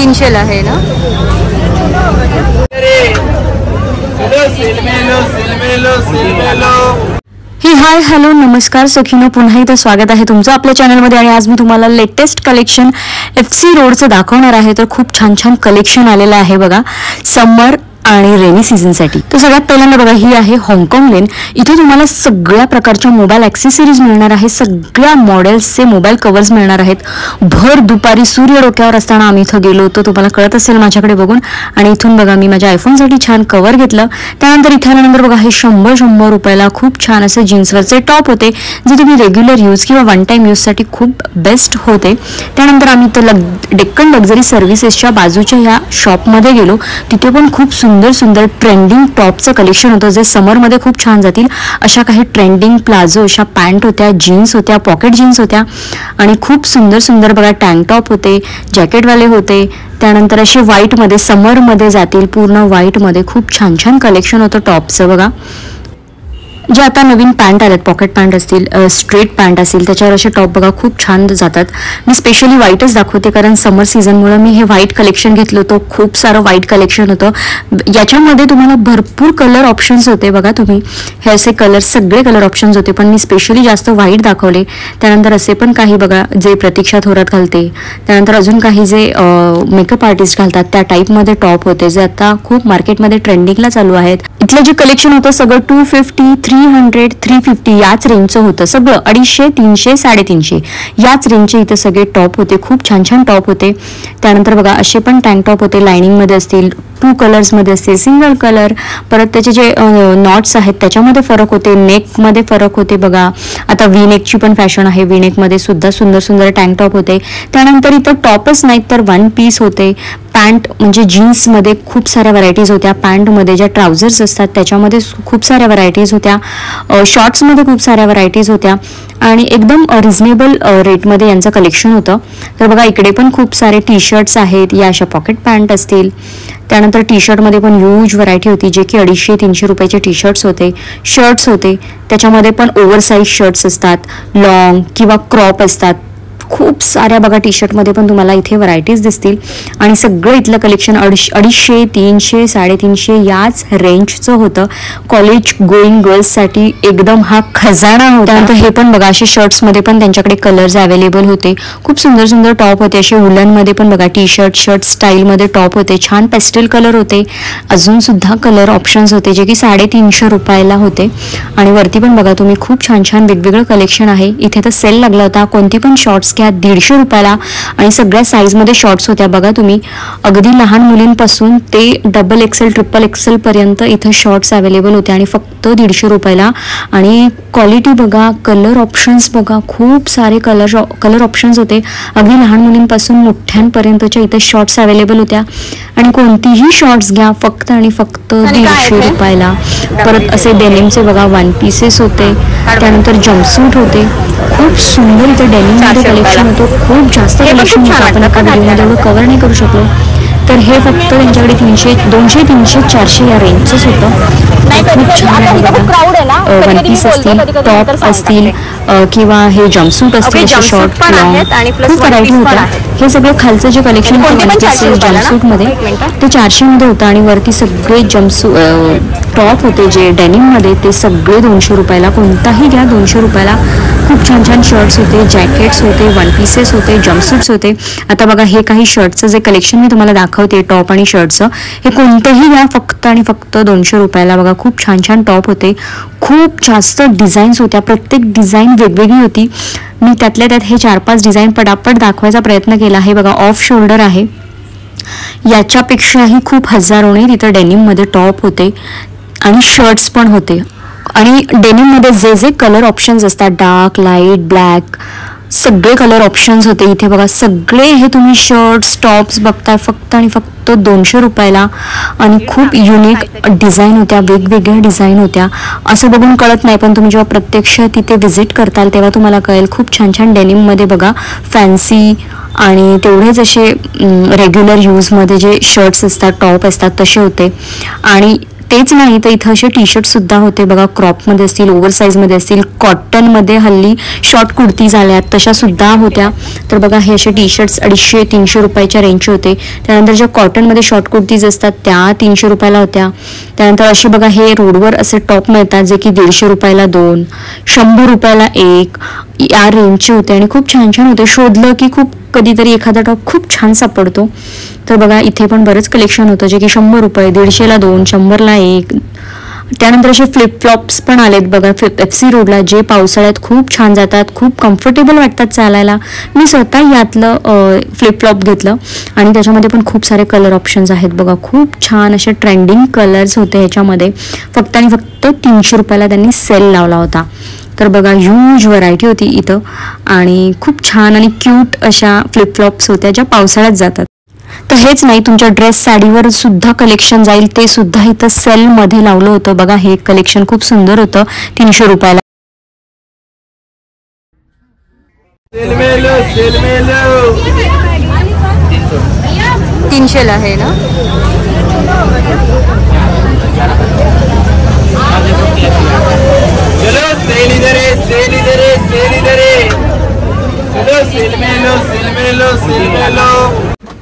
300 ला आहे ना. हे हाय हॅलो नमस्कार सखीनो, पुन्हा एकदा स्वागत आहे तुमचं आपल्या चॅनलमध्ये. आणि आज मी तुम्हाला लेटेस्ट कलेक्शन FC रोडचं दाखवणार आहे. तर खूप छान छान कलेक्शन आलेलं आहे बघा समर आणि रेनी सीझनसाठी. तर सगळ्यात पहिल्यांदा बघा ही आहे हाँगकाँग लेन. इथे तुम्हाला सगळ्या प्रकारच्या मोबाईल ॲक्सेसरीज मिळणार आहे, सगळ्या मॉडेल्सचे मोबाईल कव्हर्स मिळणार आहेत. भर दुपारी सूर्य डोक्यावर असताना आम्ही इथं गेलो होतो, तुम्हाला कळत असेल माझ्याकडे बघून. आणि इथून बघा मी माझ्या आयफोनसाठी छान कव्हर घेतलं. त्यानंतर इथे आल्यानंतर बघा हे 100 रुपयाला खूप छान असे जीन्सवरचे टॉप होते, जे तुम्ही रेग्युलर यूज किंवा वन टाइम यूजसाठी खूप बेस्ट होते. त्यानंतर आम्ही इथं डेक्कन लक्झरी सर्व्हिसेसच्या बाजूच्या ह्या शॉपमध्ये गेलो. तिथे पण खूप सुंदर ट्रेंडिंग टॉपचं कलेक्शन होतं, जे समरमध्ये खूप छान जातील. अशा काही ट्रेंडिंग प्लाझो अशा पॅन्ट होत्या, जीन्स होत्या, पॉकेट जीन्स होत्या आणि खूप सुंदर बघा टँक टॉप होते, जॅकेटवाले होते. त्यानंतर असे व्हाईटमध्ये समरमध्ये जातील पूर्ण व्हाईटमध्ये खूप छान कलेक्शन होतं टॉपचं बघा. जे आता नवीन पॅन्ट आल्यात, पॉकेट पॅन्ट असतील, स्ट्रेट पॅन्ट असेल, त्याच्यावर असे टॉप बघा खूप छान जातात. मी स्पेशली व्हाईटच दाखवते कारण समर सीझनमुळे मी हे व्हाईट कलेक्शन घेतलं होतं. खूप सारं व्हाईट कलेक्शन होतं. याच्यामध्ये तुम्हाला भरपूर कलर ऑप्शन्स होते बघा. तुम्ही हे असे कलर सगळे कलर ऑप्शन्स होते, पण मी स्पेशली जास्त व्हाईट दाखवले. त्यानंतर असे पण काही बघा जे प्रतीक्षा थोरात घालते, त्यानंतर अजून काही जे मेकअप आर्टिस्ट घालतात त्या टाईपमध्ये टॉप होते, जे आता खूप मार्केटमध्ये ट्रेंडिंगला चालू आहेत. इथलं जे कलेक्शन होतं सगळं 250, 300, 350 याच रेंजचं होतं सगळं. 250, 300, 350 याच रेंजचे इथं सगळे टॉप होते. खूप छान टॉप होते. त्यानंतर बघा असे पण टँक टॉप होते, लाइनिंगमध्ये असतील, 2 कलर्समध्ये असतील, सिंगल कलर. परत त्याचे जे नॉट्स आहेत त्याच्यामध्ये फरक होते, नेकमध्ये फरक होते बघा. आता व्ही नेकची पण फॅशन आहे, व्ही नेकमध्ये सुद्धा सुंदर टँक टॉप होते. त्यानंतर इथं टॉपच नाहीत तर 1 पीस होते. पॅन्ट म्हणजे जीन्समध्ये खूप साऱ्या व्हरायटीज होत्या, पॅन्टमध्ये ज्या ट्राउझर्स असतात त्याच्यामध्ये खूप साऱ्या व्हरायटीज होत्या, शॉर्ट्समध्ये खूप साऱ्या व्हरायटीज होत्या आणि एकदम रिझनेबल रेटमध्ये यांचं कलेक्शन होतं. तर बघा इकडे पण खूप सारे टी शर्ट्स आहेत, या अशा पॉकेट पॅन्ट असतील. त्यानंतर टी शर्टमध्ये पण ह्यूज व्हरायटी होती, जे की 250-300 रुपयाचे टी शर्ट्स होते. शर्ट्स होते त्याच्यामध्ये पण ओव्हरसाईज शर्ट्स असतात, लॉंग किंवा क्रॉप असतात. खूप साऱ्या बघा टी शर्टमध्ये पण तुम्हाला इथे व्हरायटीज दिसतील. आणि सगळं इथलं कलेक्शन 250, 300, 350 याच रेंजचं होतं. कॉलेज गोईंग गर्ल्ससाठी एकदम हा खजाना होता. त्यानंतर हे पण बघा असे शर्ट्समध्ये पण त्यांच्याकडे कलर्स अवेलेबल होते. खूप सुंदर टॉप होते. असे वुलनमध्ये पण बघा टी शर्ट स्टाईलमध्ये टॉप होते, छान पेस्टल कलर होते. अजून सुद्धा कलर ऑप्शन्स होते जे की 350 रुपयाला होते. आणि वरती पण बघा तुम्ही खूप छान वेगवेगळं कलेक्शन आहे. इथे तर सेल लागला होता, कोणती पण शॉर्ट्स 150 रुपयाला आणि सगळ्या साईजमध्ये शॉर्ट्स होत्या बघा. तुम्ही अगदी लहान मुलींपासून ते XXL, XXL पर्यंत इथं शॉर्ट्स अवेलेबल होते आणि फक्त 150 रुपयाला. आणि क्वालिटी बघा, कलर ऑप्शन्स बघा, खूप सारे कलर ऑप्शन्स होते. अगदी लहान मुलींपासून मोठ्यांपर्यंतच्या इथं शॉर्ट्स अवेलेबल होत्या. आणि कोणतीही शॉर्ट्स घ्या फक्त आणि फक्त 150 रुपयाला. परत असे डेनिमचे बघा 1 पीसेस होते. त्यानंतर जम्पसूट होते. खूप सुंदर इथे डेनिममध्ये कलेक्शन होतं. खूप जास्त कलेक्शन होतं, आपण एका व्हिडिओमध्ये एवढं कव्हर नाही करू शकलो. तर हे फक्त त्यांच्याकडे 200, 300, 400 या रेंजचंच होतं. खूप छान आहे बघा. 1 पीस असतील, टॉप असतील किंवा हे जम्पसूट असतील, असे शॉर्ट लॉंग खूप व्हरायटी होत्या. हे सगळं खालचं जे कलेक्शन जम्पसूटमध्ये ते 400 मध्ये होतं. आणि वरती सगळे टॉप होते जे डेनिममध्ये ते सगळे 200 रुपयाला. कोणताही घ्या 200 रुपयाला. खूप छान शर्ट्स होते, जॅकेट्स होते, 1 पीसेस होते, जम्पसूट्स होते. आता बघा हे काही शर्टचं जे कलेक्शन मी तुम्हाला दाखवते टॉप आणि शर्टचं, हे कोणतंही घ्या फक्त आणि फक्त 200 रुपयाला. बघा खूप छान टॉप होते. खूप जास्त डिझाईन्स होत्या, प्रत्येक डिझाईन वेगवेगळी होती. मी त्यातल्या त्यात हे 4-5 डिझाईन पटापट दाखवायचा प्रयत्न केला आहे. बघा ऑफ शोल्डर आहे, याच्यापेक्षाही खूप हजारोने तिथं डेनिममध्ये टॉप होते आणि शर्ट्स पण होते. आणि डेनिममध्ये जे कलर ऑप्शन्स असतात, डार्क, लाईट, ब्लॅक, सगळे कलर ऑप्शन्स होते इथे बघा. सगळे हे तुम्ही शर्ट्स टॉप्स बघताय फक्त आणि फक्त 200 रुपयाला. आणि खूप युनिक डिझाईन होत्या, वेगवेगळ्या डिझाईन होत्या. असं बघून कळत नाही, पण तुम्ही जेव्हा प्रत्यक्ष तिथे व्हिजिट करताल तेव्हा तुम्हाला कळेल. खूप छान डेनिममध्ये बघा फॅन्सी आणि तेवढेच असे रेग्युलर यूजमध्ये जे शर्ट्स असतात, टॉप असतात तसे होते. आणि तेच नाही तर इथं असे टी शर्ट सुद्धा होते बघा, क्रॉपमध्ये असतील, ओव्हरसाईजमध्ये असतील, कॉटनमध्ये हल्ली शॉर्ट कुर्ती झाल्यात तशा सुद्धा होत्या. तर बघा हे असे टी शर्ट्स 250-300 रुपयाच्या रेंजचे होते. त्यानंतर ज्या कॉटनमध्ये शॉर्ट कुर्तीज असतात त्या 300 रुपयाला होत्या. त्यानंतर असे बघा हे रोडवर असे टॉप मिळतात जे की 150 रुपयाला 2, 100 रुपयाला 1 या रेंजचे होते आणि खूप छान छान होते. शोधलं की खूप कधीतरी एखादा टॉप खूप छान सापडतो. तर बघा इथे पण बरंच कलेक्शन होतं जे की 100 रुपये, 150ला 2, 100ला 1. त्यानंतर असे फ्लिपफ्लॉप्स पण आलेत बघा FC रोडला, जे पावसाळ्यात खूप छान जातात, खूप कम्फर्टेबल वाटतात चालायला. मी स्वतः यातलं फ्लिपफ्लॉप घेतलं आणि त्याच्यामध्ये पण खूप सारे कलर ऑप्शन्स आहेत बघा. खूप छान असे ट्रेंडिंग कलर्स होते ह्याच्यामध्ये. फक्त आणि फक्त 300 रुपयाला त्यांनी सेल लावला होता. तर बघा ह्यूज व्हरायटी होती इथं आणि खूप छान आणि क्यूट अशा फ्लिपफ्लॉप्स होत्या ज्या पावसाळ्यात जातात. तर हेच नाही, तुमच्या ड्रेस साडीवर सुद्धा कलेक्शन जाईल ते सुद्धा इथं सेलमध्ये लावलं होतं बघा. हे कलेक्शन खूप सुंदर होतं 300 रुपयाला. 300ला आहे ना.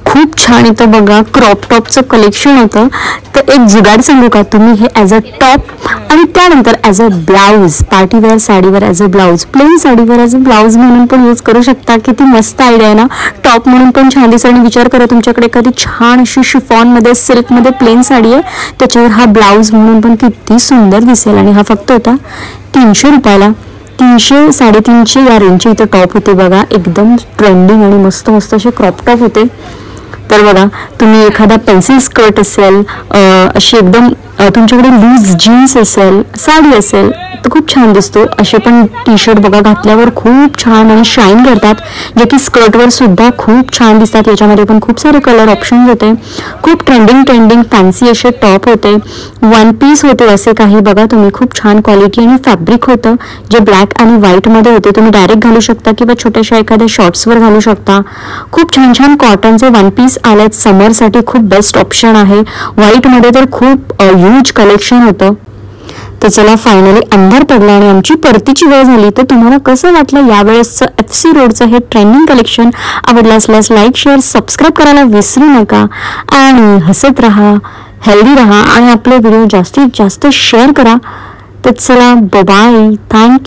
खूप छान इथं बघा क्रॉप टॉपचं कलेक्शन होतं. तर एक जुगाड सांगू का, तुम्ही हे ॲज अ टॉप आणि त्यानंतर ॲज अ ब्लाऊज, पार्टीवेअर साडीवर ॲज अ ब्लाऊज, प्लेन साडीवर ॲज अ ब्लाऊज म्हणून पण यूज करू शकता. किती मस्त आयडिया आहे ना. टॉप म्हणून पण छान दिसेल आणि विचार करा तुमच्याकडे एखादी छान अशी शिफॉनमध्ये सिल्कमध्ये प्लेन साडी आहे, त्याच्यावर हा ब्लाऊज म्हणून पण किती सुंदर दिसेल. आणि हा फक्त होता 300 रुपयाला. 300-350 या रेंजचे इथं टॉप होते बघा. एकदम ट्रेंडिंग आणि मस्त मस्त असे क्रॉप टॉप होते. तर बघा तुम्ही एखादा पेन्सिल स्कर्ट असेल, अशी एकदम तुमच्याकडे लूज जीन्स असेल, साडी असेल तर खूप छान दिसतो. असे पण टी शर्ट बघा घातल्यावर खूप छान आणि शाईन करतात, जे की स्कर्टवर सुद्धा खूप छान दिसतात. याच्यामध्ये पण खूप सारे कलर ऑप्शन्स होते. खूप ट्रेंडिंग फॅन्सी असे टॉप होते. 1 पीस होते असे काही बघा तुम्ही. खूप छान क्वालिटी आणि फॅब्रिक होतं जे ब्लॅक आणि व्हाईटमध्ये होते. तुम्ही डायरेक्ट घालू शकता किंवा छोट्याशा एखाद्या शॉर्ट्सवर घालू शकता. खूप छान छान कॉटनचे 1 पीस आलेत. समरसाठी खूप बेस्ट ऑप्शन आहे. व्हाईटमध्ये तर खूप ह्यूज कलेक्शन होतं. तर चला फायनली अंधार पडला आणि आमची परतीची वेळ झाली. तर तुम्हाला कसं वाटलं यावेळेसचं FC रोडचं हे ट्रेंडिंग कलेक्शन? आवडलं असल्यास लाईक, शेअर, सबस्क्राईब करायला विसरू नका आणि हसत राहा, हेल्दी राहा आणि आपले व्हिडिओ जास्तीत जास्त शेअर करा. तर चला बाय, थँक्यू.